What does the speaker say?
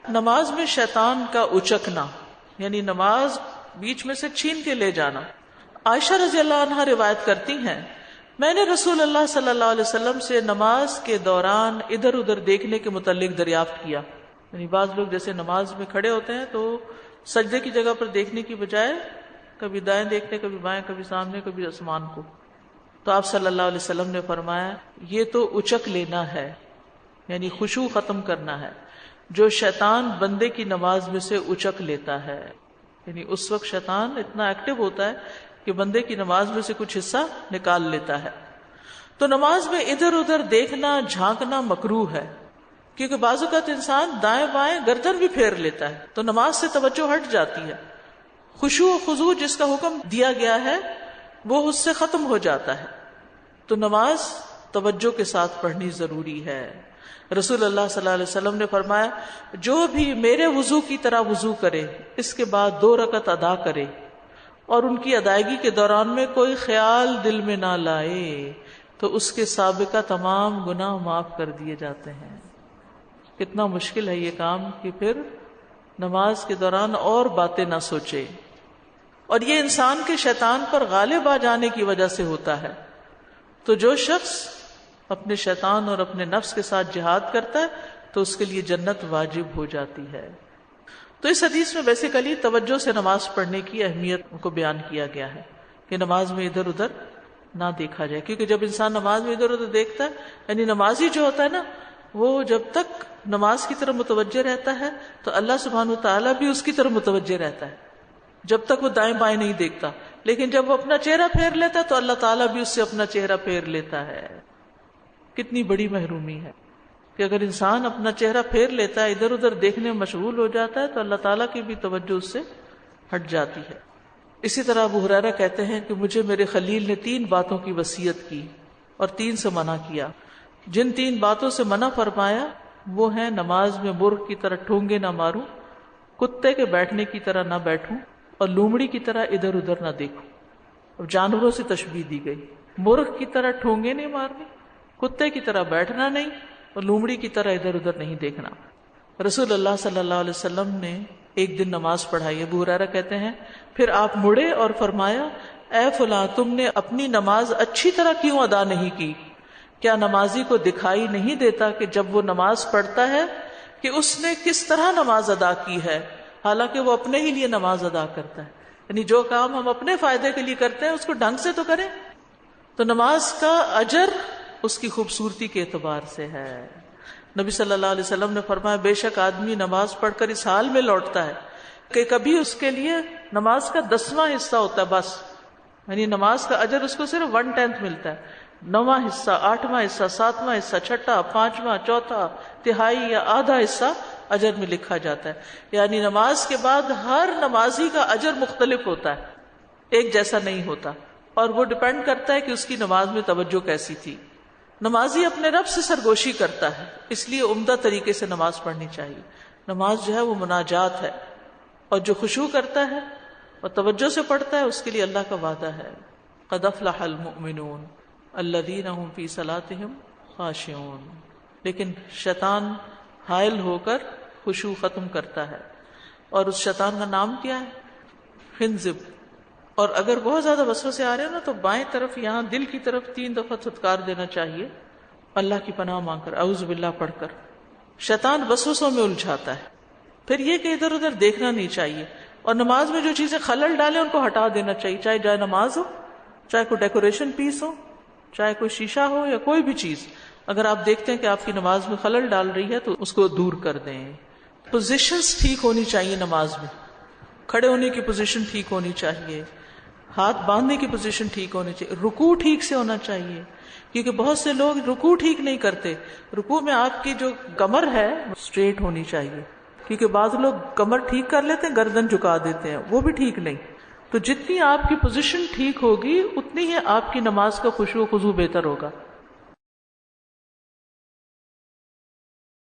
نماز میں شیطان کا اچکنا، یعنی نماز بیچ میں سے چھین کے لے جانا۔ عائشہ رضی اللہ عنہا روایت کرتی ہیں، میں نے رسول اللہ صلی اللہ علیہ وسلم سے نماز کے دوران ادھر ادھر دیکھنے کے متعلق دریافت کیا۔ یعنی بعض لوگ جیسے نماز میں کھڑے ہوتے ہیں تو سجدے کی جگہ پر دیکھنے کی بجائے کبھی دائیں دیکھتے، کبھی بائیں، کبھی سامنے، کبھی آسمان کو۔ تو آپ صلی اللہ علیہ وسلم نے فرمایا یہ تو اچک لینا ہے، یعنی خشوع ختم کرنا ہے، جو شیطان بندے کی نماز میں سے اچک لیتا ہے۔ یعنی اس وقت شیطان اتنا ایکٹیو ہوتا ہے کہ بندے کی نماز میں سے کچھ حصہ نکال لیتا ہے۔ تو نماز میں ادھر ادھر دیکھنا، جھانکنا مکروہ ہے، کیونکہ بعض اوقات انسان دائیں بائیں گردن بھی پھیر لیتا ہے تو نماز سے توجہ ہٹ جاتی ہے۔ خشوع و خضوع جس کا حکم دیا گیا ہے وہ اس سے ختم ہو جاتا ہے۔ تو نماز توجہ کے ساتھ پڑھنی ضروری ہے۔ رسول اللہ صلی اللہ علیہ وسلم نے فرمایا جو بھی میرے وضو کی طرح وضو کرے، اس کے بعد 2 رکعت ادا کرے اور ان کی ادائیگی کے دوران میں کوئی خیال دل میں نہ لائے تو اس کے سابقہ تمام گناہ معاف کر دیے جاتے ہیں۔ کتنا مشکل ہے یہ کام کہ پھر نماز کے دوران اور باتیں نہ سوچے، اور یہ انسان کے شیطان پر غالب آ جانے کی وجہ سے ہوتا ہے۔ تو جو شخص اپنے شیطان اور اپنے نفس کے ساتھ جہاد کرتا ہے تو اس کے لیے جنت واجب ہو جاتی ہے۔ تو اس حدیث میں بیسیکلی توجہ سے نماز پڑھنے کی اہمیت کو بیان کیا گیا ہے کہ نماز میں ادھر ادھر نہ دیکھا جائے، کیونکہ جب انسان نماز میں ادھر ادھر دیکھتا ہے، یعنی نمازی جو ہوتا ہے نا، وہ جب تک نماز کی طرف متوجہ رہتا ہے تو اللہ سبحانہ وتعالیٰ بھی اس کی طرف متوجہ رہتا ہے، جب تک وہ دائیں بائیں نہیں دیکھتا۔ لیکن جب وہ اپنا چہرہ پھیر لیتا ہے تو اللہ تعالیٰ بھی اس سے اپنا چہرہ پھیر لیتا ہے۔ کتنی بڑی محرومی ہے کہ اگر انسان اپنا چہرہ پھیر لیتا ہے، ادھر ادھر دیکھنے میں مشغول ہو جاتا ہے تو اللہ تعالیٰ کی بھی توجہ اس سے ہٹ جاتی ہے۔ اسی طرح ابو ہریرہ کہتے ہیں کہ مجھے میرے خلیل نے 3 باتوں کی وصیت کی اور 3 سے منع کیا۔ جن 3 باتوں سے منع فرمایا وہ ہیں نماز میں مرغ کی طرح ٹھونگے نہ ماروں، کتے کے بیٹھنے کی طرح نہ بیٹھوں، اور لومڑی کی طرح ادھر ادھر نہ دیکھوں۔ اب جانوروں سے تشبیہ دی گئی، مرغ کی طرح ٹھونگے نہیں مارنے، کتے کی طرح بیٹھنا نہیں، اور لومڑی کی طرح ادھر ادھر نہیں دیکھنا۔ رسول اللہ صلی اللہ علیہ وسلم نے ایک دن نماز پڑھائی۔ ابو ہریرہ کہتے ہیں پھر آپ مڑے اور فرمایا اے فلاں، تم نے اپنی نماز اچھی طرح کیوں ادا نہیں کی؟ کیا نمازی کو دکھائی نہیں دیتا کہ جب وہ نماز پڑھتا ہے کہ اس نے کس طرح نماز ادا کی ہے، حالانکہ وہ اپنے ہی لیے نماز ادا کرتا ہے۔ یعنی جو کام ہم اپنے فائدے کے لیے کرتے ہیں اس کو ڈھنگ سے تو کریں۔ تو نماز کا اجر اس کی خوبصورتی کے اعتبار سے ہے۔ نبی صلی اللہ علیہ وسلم نے فرمایا بے شک آدمی نماز پڑھ کر اس حال میں لوٹتا ہے کہ کبھی اس کے لیے نماز کا 10واں حصہ ہوتا ہے بس، یعنی نماز کا اجر اس کو صرف 1/10 ملتا ہے، 9واں حصہ، 8واں حصہ، 7واں حصہ، 6واں، 5واں، 4واں، تہائی یا آدھا حصہ اجر میں لکھا جاتا ہے۔ یعنی نماز کے بعد ہر نمازی کا اجر مختلف ہوتا ہے، ایک جیسا نہیں ہوتا، اور وہ ڈپینڈ کرتا ہے کہ اس کی نماز میں توجہ کیسی تھی۔ نمازی اپنے رب سے سرگوشی کرتا ہے، اس لیے عمدہ طریقے سے نماز پڑھنی چاہیے۔ نماز جو ہے وہ مناجات ہے، اور جو خشوع کرتا ہے اور توجہ سے پڑھتا ہے اس کے لیے اللہ کا وعدہ ہے قد افلح المؤمنون الذین هم فی صلاتهم خاشعون۔ لیکن شیطان حائل ہو کر خشوع ختم کرتا ہے، اور اس شیطان کا نام کیا ہے؟ خنزب۔ اور اگر بہت زیادہ وسوسے آ رہے ہیں نا تو بائیں طرف یہاں دل کی طرف 3 دفعہ تھتکار دینا چاہیے، اللہ کی پناہ مانگ کر، اعوذ باللہ پڑھ کر۔ شیطان وسوسوں میں الجھاتا ہے۔ پھر یہ کہ ادھر ادھر دیکھنا نہیں چاہیے، اور نماز میں جو چیزیں خلل ڈالیں ان کو ہٹا دینا چاہیے، چاہے جائے نماز ہو، چاہے کوئی ڈیکوریشن پیس ہو، چاہے کوئی شیشہ ہو، یا کوئی بھی چیز اگر آپ دیکھتے ہیں کہ آپ کی نماز میں خلل ڈال رہی ہے تو اس کو دور کر دیں۔ پوزیشنز ٹھیک ہونی چاہیے، نماز میں کھڑے ہونے کی پوزیشن ٹھیک ہونی چاہیے، ہاتھ باندھنے کی پوزیشن ٹھیک ہونی چاہیے، رکوع ٹھیک سے ہونا چاہیے، کیونکہ بہت سے لوگ رکوع ٹھیک نہیں کرتے۔ رکوع میں آپ کی جو کمر ہے اسٹریٹ ہونی چاہیے، کیونکہ بعض لوگ کمر ٹھیک کر لیتے ہیں، گردن جھکا دیتے ہیں، وہ بھی ٹھیک نہیں۔ تو جتنی آپ کی پوزیشن ٹھیک ہوگی اتنی ہی آپ کی نماز کا خشوع و خضوع بہتر ہوگا۔